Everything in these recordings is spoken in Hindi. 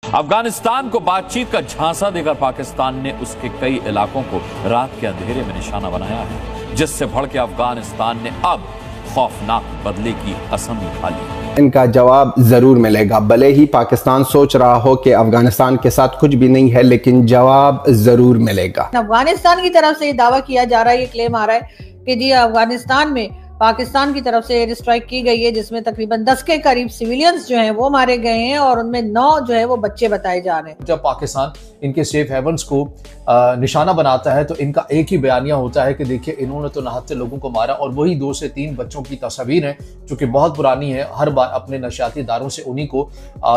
अफगानिस्तान को बातचीत का झांसा देकर पाकिस्तान ने उसके कई इलाकों को रात के अंधेरे में निशाना बनाया है, जिससे भड़के अफगानिस्तान ने अब खौफनाक बदले की कसम खा ली। इनका जवाब जरूर मिलेगा, भले ही पाकिस्तान सोच रहा हो कि अफगानिस्तान के साथ कुछ भी नहीं है, लेकिन जवाब जरूर मिलेगा। अफगानिस्तान की तरफ से ये दावा किया जा रहा है, ये क्लेम आ रहा है कि जी अफगानिस्तान में पाकिस्तान की तरफ से एयर स्ट्राइक की गई है, जिसमें तकरीबन 10 के करीब सिविलियंस जो हैं वो मारे गए हैं और उनमें 9 जो है वो बच्चे बताए जा रहे हैं। जब पाकिस्तान इनके सेफ हेवन्स को निशाना बनाता है तो इनका एक ही बयानिया होता है कि देखिए इन्होंने तो नहाते लोगों को मारा, और वही 2 से 3 बच्चों की तस्वीर है जो कि बहुत पुरानी है। हर बार अपने नशियाती इदारों से उन्हीं को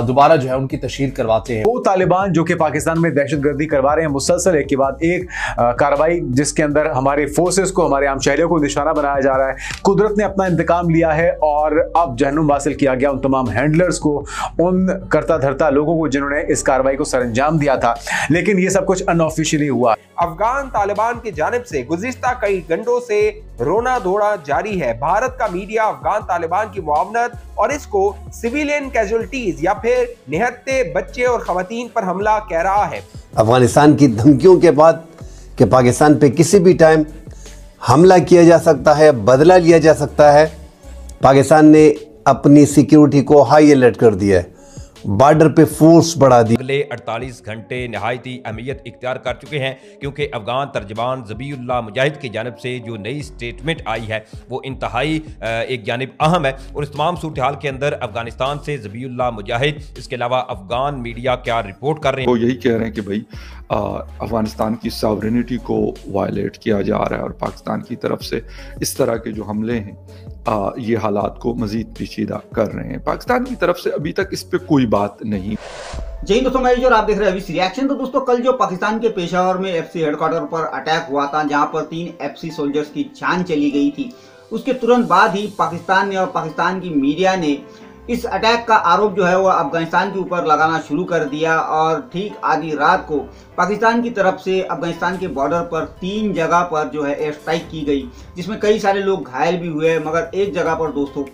दोबारा जो है उनकी तशहीर करवाते हैं। वो तालिबान जो कि पाकिस्तान में दहशतगर्दी करवा रहे हैं, मुसलसल एक के बाद एक कार्रवाई जिसके अंदर हमारे फोर्सेस को, हमारे आम शहरियों को निशाना बनाया जा रहा है। कुदरत ने अपना इंतकाम लिया है और अब जहन्नुम हासिल किया गया उन तमाम हैंडलर्स को, उन करता धरता लोगों को जिन्होंने इस कार्रवाई को सरअंजाम दिया था, लेकिन ये सब कुछ अनऑफिशियली हुआ। अफगान तालिबान की जानिब से गुज़िश्ता कई घंटों से रोना धोना जारी है। भारत का मीडिया अफगान तालिबान की मुआवनत और इसको सिविलियन कैजुअल्टीज या फिर निहत्ते बच्चे और खवातीन पर हमला कह रहा है। अफगानिस्तान की धमकियों के बाद कि पाकिस्तान पे किसी भी टाइम हमला किया जा सकता है, बदला लिया जा सकता है, पाकिस्तान ने अपनी सिक्योरिटी को हाई अलर्ट कर दिया है, बॉर्डर पे फोर्स बढ़ा दी। अगले 48 घंटे नहायती अहमियत इख्तियार कर चुके हैं, क्योंकि अफगान तर्जमान ज़बीउल्लाह मुजाहिद की जानिब से जो नई स्टेटमेंट आई है वो इंतहाई एक जानिब अहम है। और इस तमाम सूरत हाल के अंदर अफगानिस्तान से ज़बीउल्लाह मुजाहिद, इसके अलावा अफगान मीडिया क्या रिपोर्ट कर रहे हैं, वो यही कह रहे हैं कि भाई अफगानिस्तान की सॉवरेनिटी को वायलेट किया जा रहा है और पाकिस्तान की तरफ से इस तरह के जो हमले हैं ये हालात को मजीद पेचीदा कर रहे हैं। पाकिस्तान की तरफ से अभी तक इस पे कोई बात नहीं। जय हिंद दोस्तों, मैं जो आप देख रहे हैं अभी रिएक्शन। तो दोस्तों कल जो पाकिस्तान के पेशावर में एफसी हेडक्वार्टर पर अटैक हुआ था, जहां पर 3 एफसी सोल्जर्स की जान चली गई थी, उसके तुरंत बाद ही पाकिस्तान ने और पाकिस्तान की मीडिया ने इस अटैक का आरोप जो है वो अफगानिस्तान के ऊपर लगाना शुरू कर दिया। और ठीक आधी रात को पाकिस्तान की तरफ से अफगानिस्तान के बॉर्डर पर 3 जगह पर जो है एयर स्ट्राइक की गई, जिसमें कई सारे लोग घायल भी हुए, मगर एक जगह पर दोस्तों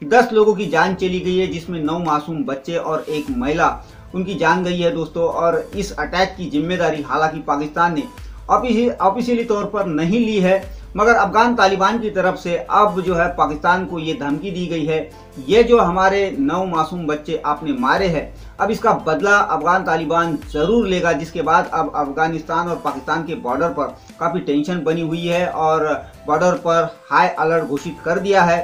10 लोगों की जान चली गई है, जिसमें 9 मासूम बच्चे और एक महिला उनकी जान गई है दोस्तों। और इस अटैक की जिम्मेदारी हालांकि पाकिस्तान ने ऑफिशियली तौर पर नहीं ली है, मगर अफगान तालिबान की तरफ से अब जो है पाकिस्तान को ये धमकी दी गई है, ये जो हमारे 9 मासूम बच्चे आपने मारे हैं, अब इसका बदला अफगान तालिबान जरूर लेगा। जिसके बाद अब अफगानिस्तान और पाकिस्तान के बॉर्डर पर काफ़ी टेंशन बनी हुई है और बॉर्डर पर हाई अलर्ट घोषित कर दिया है।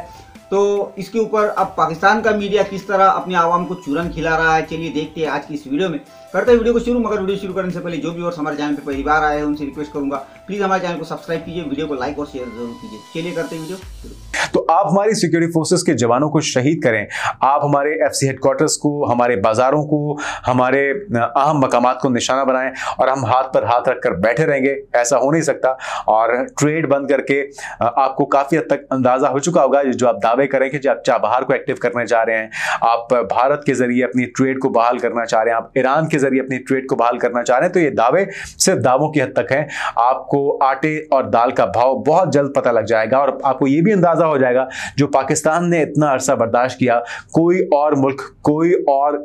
तो इसके ऊपर अब पाकिस्तान का मीडिया किस तरह अपने आवाम को चूरन खिला रहा है, चलिए देखते हैं आज की इस वीडियो में। करते हैं वीडियो को शुरू, मगर वीडियो शुरू करने से पहले जो भी और हमारे चैनल पर पहली बार आए हैं उनसे रिक्वेस्ट करूंगा प्लीज हमारे चैनल को सब्सक्राइब कीजिए, वीडियो को लाइक और शेयर जरूर कीजिए। चलिए करते हैं वीडियो शुरू। तो आप हमारी सिक्योरिटी फोर्सेस के जवानों को शहीद करें, आप हमारे एफसी हेडक्वार्टर्स को, हमारे बाजारों को, हमारे अहम मकामात को निशाना बनाएं और हम हाथ पर हाथ रखकर बैठे रहेंगे, ऐसा हो नहीं सकता। और ट्रेड बंद करके आपको काफी हद तक अंदाजा हो चुका होगा, जो आप दावे करें कि आप चाबहार को एक्टिव करने जा रहे हैं, आप भारत के जरिए अपनी ट्रेड को बहाल करना चाह रहे हैं, आप ईरान के जरिए अपनी ट्रेड को बहाल करना चाह रहे हैं, तो ये दावे सिर्फ दावों की हद तक हैं। आपको आटे और दाल का भाव बहुत जल्द पता लग जाएगा और आपको ये भी अंदाजा हो जाएगा जो पाकिस्तान ने इतना अरसा बर्दाश्त किया, कोई और मुल्क, कोई और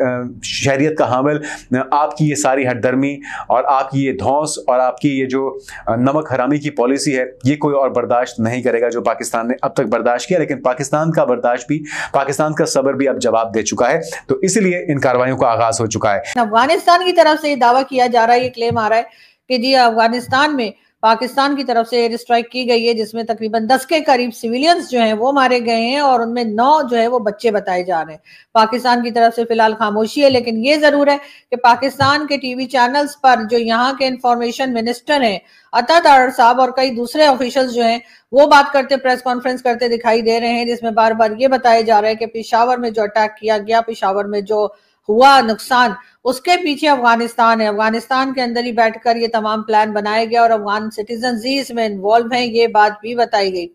शहरियत का हामिल आपकी ये सारी हटदर्मी और आपकी ये धौंस और आपकी ये जो नमक हरामी की पॉलिसी है, ये कोई और बर्दाश्त नहीं करेगा जो पाकिस्तान ने अब तक बर्दाश्त किया। लेकिन पाकिस्तान का बर्दाश्त भी, पाकिस्तान का सब्र भी अब जवाब दे चुका है, तो इसलिए इन कार्रवाइयों का आगाज हो चुका है। अफगानिस्तान की तरफ से ये दावा किया जा रहा है, ये क्लेम आ रहा है कि जी अफगानिस्तान में पाकिस्तान की तरफ से एयर स्ट्राइक की गई है, जिसमें तकरीबन 10 के करीब सिविलियंस जो हैं वो मारे गए हैं और उनमें 9 जो है वो बच्चे बताए जा रहे हैं। पाकिस्तान की तरफ से फिलहाल खामोशी है, लेकिन ये जरूर है कि पाकिस्तान के टीवी चैनल्स पर जो यहाँ के इंफॉर्मेशन मिनिस्टर हैं अता तारड़ साहब और कई दूसरे ऑफिशियल्स जो हैं वो बात करते, प्रेस कॉन्फ्रेंस करते दिखाई दे रहे हैं, जिसमें बार बार ये बताया जा रहा है कि पेशावर में जो अटैक किया गया, पेशावर में जो हुआ नुकसान, उसके पीछे अफगानिस्तान है। अफगानिस्तान के अंदर ही बैठकर ये तमाम प्लान बनाया गया और अफगान सिटीजन ही इसमें इन्वॉल्व हैं, ये बात भी बताई गई।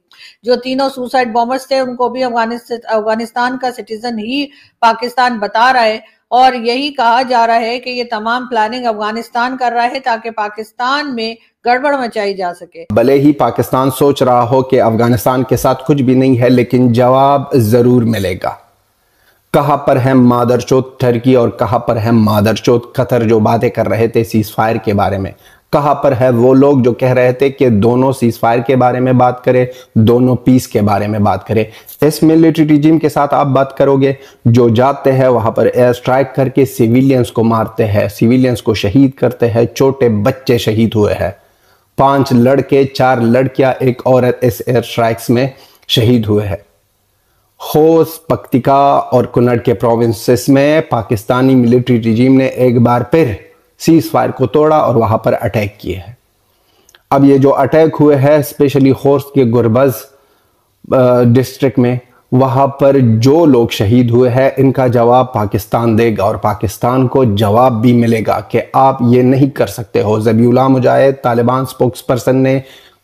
जो तीनों सुसाइड बॉम्बर्स थे उनको भी अफगानिस्तान का सिटीजन ही पाकिस्तान बता रहा है और यही कहा जा रहा है कि ये तमाम प्लानिंग अफगानिस्तान कर रहा है ताकि पाकिस्तान में गड़बड़ मचाई जा सके। भले ही पाकिस्तान सोच रहा हो कि अफगानिस्तान के साथ कुछ भी नहीं है, लेकिन जवाब जरूर मिलेगा। कहाँ पर है मादरचोद टर्की और कहाँ पर है मादरचोद कतर जो बातें कर रहे थे सीज फायर के बारे में? कहाँ पर है वो लोग जो कह रहे थे कि दोनों सीज फायर के बारे में बात करें, दोनों पीस के बारे में बात करें? इस मिलिट्री रिजीम के साथ आप बात करोगे, जो जाते हैं वहां पर एयर स्ट्राइक करके सिविलियंस को मारते हैं, सिविलियंस को शहीद करते हैं, छोटे बच्चे शहीद हुए हैं। 5 लड़के 4 लड़कियां एक औरत इस एयर स्ट्राइक्स में शहीद हुए हैं। खोस, पक्तिका और कुन्नड़ के प्रोविंसेस में पाकिस्तानी मिलिट्री रिजीम ने एक बार फिर सीज फायर को तोड़ा और वहां पर अटैक किए हैं। अब ये जो अटैक हुए हैं स्पेशली खोस के गुरबज डिस्ट्रिक्ट में, वहां पर जो लोग शहीद हुए हैं इनका जवाब पाकिस्तान देगा और पाकिस्तान को जवाब भी मिलेगा कि आप ये नहीं कर सकते हो। ज़बीउल्लाह मुजाहिद तालिबान स्पोक्स पर्सन ने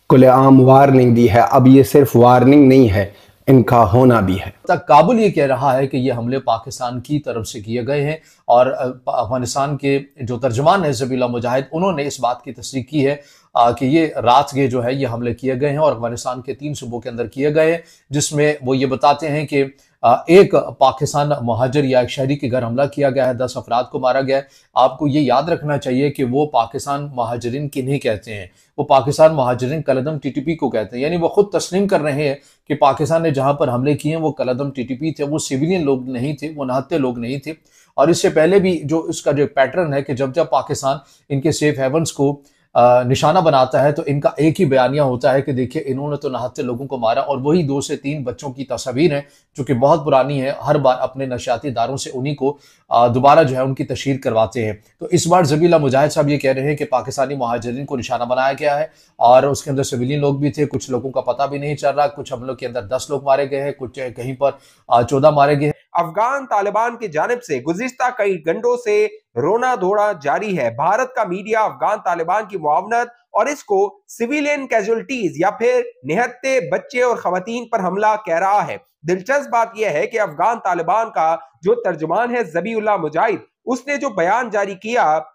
खुलेआम वार्निंग दी है। अब ये सिर्फ वार्निंग नहीं है, इनका होना भी है। काबुल ये कह रहा है कि ये हमले पाकिस्तान की तरफ से किए गए हैं और अफगानिस्तान के जो तर्जमान है ज़बीउल्लाह मुजाहिद, उन्होंने इस बात की तस्दीक की है कि ये रात के जो है ये हमले किए गए हैं और अफगानिस्तान के 3 सूबों के अंदर किए गए हैं, जिसमें वो ये बताते हैं कि एक पाकिस्तान महाजिर या एक शहरी के घर हमला किया गया है, 10 अफराद को मारा गया है। आपको ये याद रखना चाहिए कि वो पाकिस्तान महाजिरीन किन्हें कहते हैं? वो पाकिस्तान महाजिरीन कलदम टीटीपी को कहते हैं। यानी वो खुद तस्लीम कर रहे हैं कि पाकिस्तान ने जहां पर हमले किए हैं वो कलदम टीटीपी थे, वो सिविलियन लोग नहीं थे, वो नहत्ते लोग नहीं थे। और इससे पहले भी जो इसका जो पैटर्न है कि जब जब पाकिस्तान इनके सेफ हेवन्स को निशाना बनाता है तो इनका एक ही बयानिया होता है कि देखिए इन्होंने तो नहत्ते लोगों को मारा, और वही 2 से 3 बच्चों की तस्वीर है जो कि बहुत पुरानी है। हर बार अपने नशियाती इदारों से उन्हीं को दोबारा जो है उनकी तशहीर करवाते हैं। तो इस बार ज़बीउल्लाह मुजाहिद साहब ये कह रहे हैं कि पाकिस्तानी महाजिरीन को निशाना बनाया गया है और उसके अंदर सिविलियन लोग भी थे, कुछ लोगों का पता भी नहीं चल रहा। कुछ हमलों के अंदर 10 लोग मारे गए हैं, कुछ कहीं पर 14 मारे गए हैं। अफगान तालिबान की जानिब से गुज़िश्ता कई घंटों से रोना धोना जारी है। भारत का मीडिया अफगान तालिबान की मुआवनत और इसको सिविलियन कैजुअल्टीज या फिर निहत्ते बच्चे और खवातीन पर हमला कह रहा है। दिलचस्प बात यह है कि अफगान तालिबान का जो तर्जुमान है ज़बीउल्लाह मुजाहिद, उसने जो बयान जारी किया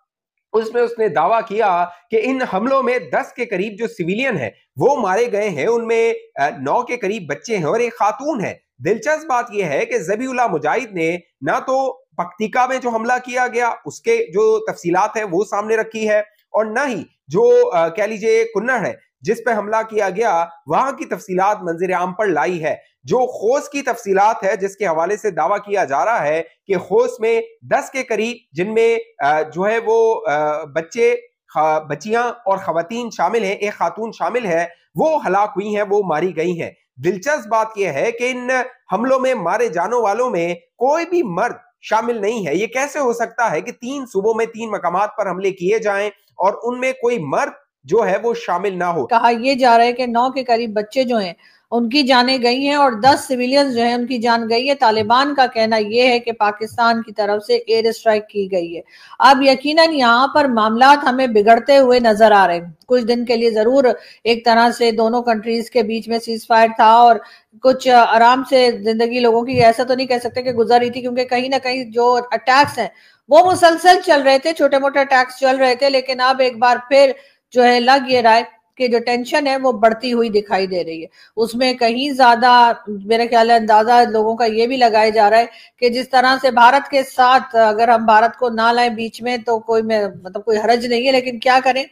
उसमें उसने दावा किया कि इन हमलों में 10 के करीब जो सिविलियन है वो मारे गए हैं, उनमें 9 के करीब बच्चे हैं और एक खातून है। दिलचस्प बात यह है कि ज़बीउल्लाह मुजाहिद ने ना तो पक्तिका में जो हमला किया गया उसके जो तफसीलात है वो सामने रखी है और ना ही जो कह लीजिए कुन्नड़ है जिस पे हमला किया गया वहां की तफसीलात मंजर आम पर लाई है। जो खोस की तफसीलात है जिसके हवाले से दावा किया जा रहा है कि खोस में 10 के करीब, जिनमें जो है वो बच्चे, बच्चियां और खवातीन शामिल हैं, एक खातून शामिल है, वो हलाक हुई हैं, वो मारी गई हैं। दिलचस्प बात यह है कि इन हमलों में मारे जाने वालों में कोई भी मर्द शामिल नहीं है। ये कैसे हो सकता है कि 3 सूबों में 3 मकामात पर हमले किए जाएं और उनमें कोई मर्द जो है वो शामिल ना हो? कहा यह जा रहा है कि 9 के करीब बच्चे जो हैं उनकी जानें गई हैं और 10 सिविलियंस जो हैं उनकी जान गई है। तालिबान का कहना यह है कि पाकिस्तान की तरफ से एयर स्ट्राइक की गई है। अब यकीनन यहाँ पर मामलात हमें बिगड़ते हुए नजर आ रहे हैं। कुछ दिन के लिए जरूर एक तरह से दोनों कंट्रीज के बीच में सीज फायर था और कुछ आराम से जिंदगी लोगों की, ऐसा तो नहीं कह सकते कि गुजर रही थी, क्योंकि कहीं ना कहीं जो अटैक्स हैं वो मुसलसल चल रहे थे, छोटे मोटे अटैक्स चल रहे थे। लेकिन अब एक बार फिर जो है लग ये रहा है कि जो टेंशन है वो बढ़ती हुई दिखाई दे रही है। उसमें कहीं ज्यादा मेरे ख्याल है अंदाजा लोगों का ये भी लगाया जा रहा है कि जिस तरह से भारत के साथ अगर हम भारत को ना लाएं बीच में तो कोई कोई हरज नहीं है, लेकिन क्या करें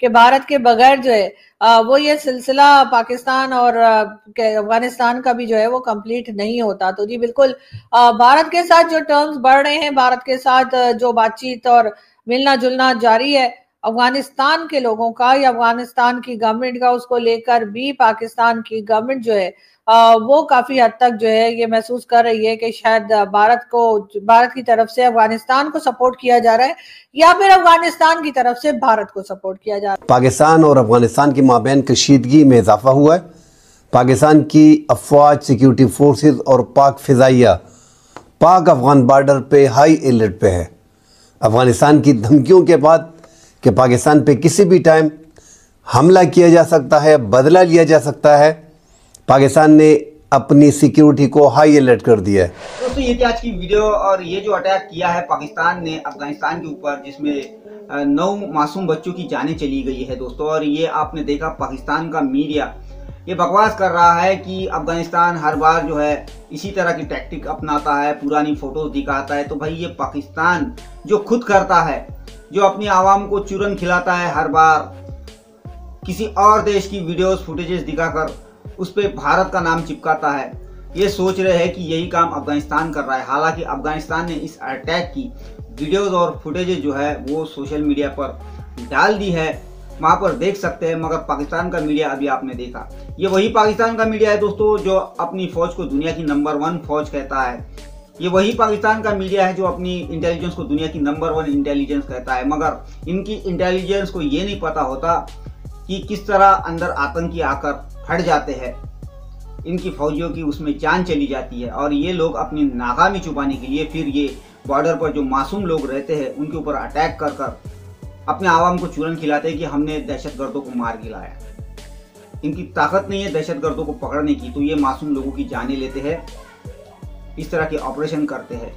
कि भारत के बगैर जो है वो ये सिलसिला पाकिस्तान और अफगानिस्तान का भी जो है वो कंप्लीट नहीं होता। तो जी बिल्कुल भारत के साथ जो टर्म्स बढ़ रहे हैं, भारत के साथ जो बातचीत और मिलना जुलना जारी है अफगानिस्तान के लोगों का या अफगानिस्तान की गवर्नमेंट का, उसको लेकर भी पाकिस्तान की गवर्नमेंट जो है वो काफी हद तक जो है ये महसूस कर रही है कि शायद भारत की तरफ से अफगानिस्तान को सपोर्ट किया जा रहा है या फिर अफगानिस्तान की तरफ से भारत को सपोर्ट किया जा रहा है। पाकिस्तान और अफगानिस्तान के माबैन कशीदगी में इजाफा हुआ है। पाकिस्तान की अफवाज, सिक्योरिटी फोर्सेज और पाक फिजाइया पाक अफगान बॉर्डर पे हाई अलर्ट पे है। अफगानिस्तान की धमकियों के बाद कि पाकिस्तान पे किसी भी टाइम हमला किया जा सकता है, बदला लिया जा सकता है, पाकिस्तान ने अपनी सिक्योरिटी को हाई अलर्ट कर दिया है। दोस्तों ये थी आज की वीडियो और ये जो अटैक किया है पाकिस्तान ने अफगानिस्तान के ऊपर, जिसमें 9 मासूम बच्चों की जानें चली गई है दोस्तों। और ये आपने देखा पाकिस्तान का मीडिया ये बकवास कर रहा है कि अफगानिस्तान हर बार जो है इसी तरह की टैक्टिक अपनाता है, पुरानी फोटोज दिखाता है। तो भाई ये पाकिस्तान जो खुद करता है, जो अपनी आवाम को चूरन खिलाता है, हर बार किसी और देश की वीडियोस फुटेजेस दिखाकर उस पर भारत का नाम चिपकाता है, ये सोच रहे हैं कि यही काम अफगानिस्तान कर रहा है। हालांकि अफगानिस्तान ने इस अटैक की वीडियोस और फुटेजेस जो है वो सोशल मीडिया पर डाल दी है, वहाँ पर देख सकते हैं। मगर पाकिस्तान का मीडिया अभी आपने देखा, ये वही पाकिस्तान का मीडिया है दोस्तों जो अपनी फौज को दुनिया की नंबर 1 फौज कहता है। ये वही पाकिस्तान का मीडिया है जो अपनी इंटेलिजेंस को दुनिया की नंबर 1 इंटेलिजेंस कहता है। मगर इनकी इंटेलिजेंस को ये नहीं पता होता कि किस तरह अंदर आतंकी आकर फट जाते हैं, इनकी फौजियों की उसमें जान चली जाती है और ये लोग अपनी नाकामी छुपाने के लिए फिर ये बॉर्डर पर जो मासूम लोग रहते हैं उनके ऊपर अटैक कर कर अपने आवाम को चूरन खिलाते हैं कि हमने दहशतगर्दों को मार गिराया। इनकी ताकत नहीं है दहशतगर्दों को पकड़ने की, तो ये मासूम लोगों की जानें लेते हैं, इस तरह के ऑपरेशन करते हैं।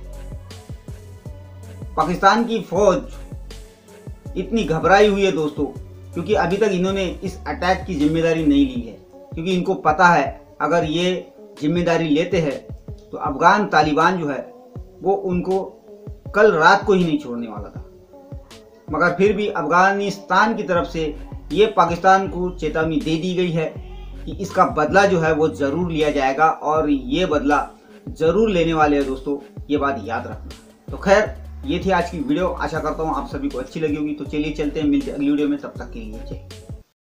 पाकिस्तान की फौज इतनी घबराई हुई है दोस्तों क्योंकि अभी तक इन्होंने इस अटैक की जिम्मेदारी नहीं ली है, क्योंकि इनको पता है अगर ये जिम्मेदारी लेते हैं तो अफगान तालिबान जो है वो उनको कल रात को ही नहीं छोड़ने वाला था। मगर फिर भी अफगानिस्तान की तरफ से ये पाकिस्तान को चेतावनी दे दी गई है कि इसका बदला जो है वो ज़रूर लिया जाएगा और ये बदला ज़रूर लेने वाले हैं दोस्तों, ये बात याद रखना। तो खैर ये थी आज की वीडियो, आशा करता हूँ आप सभी को अच्छी लगी होगी। तो चलिए चलते हैं, मिलते हैं अगली वीडियो में, तब तक के लिए जय।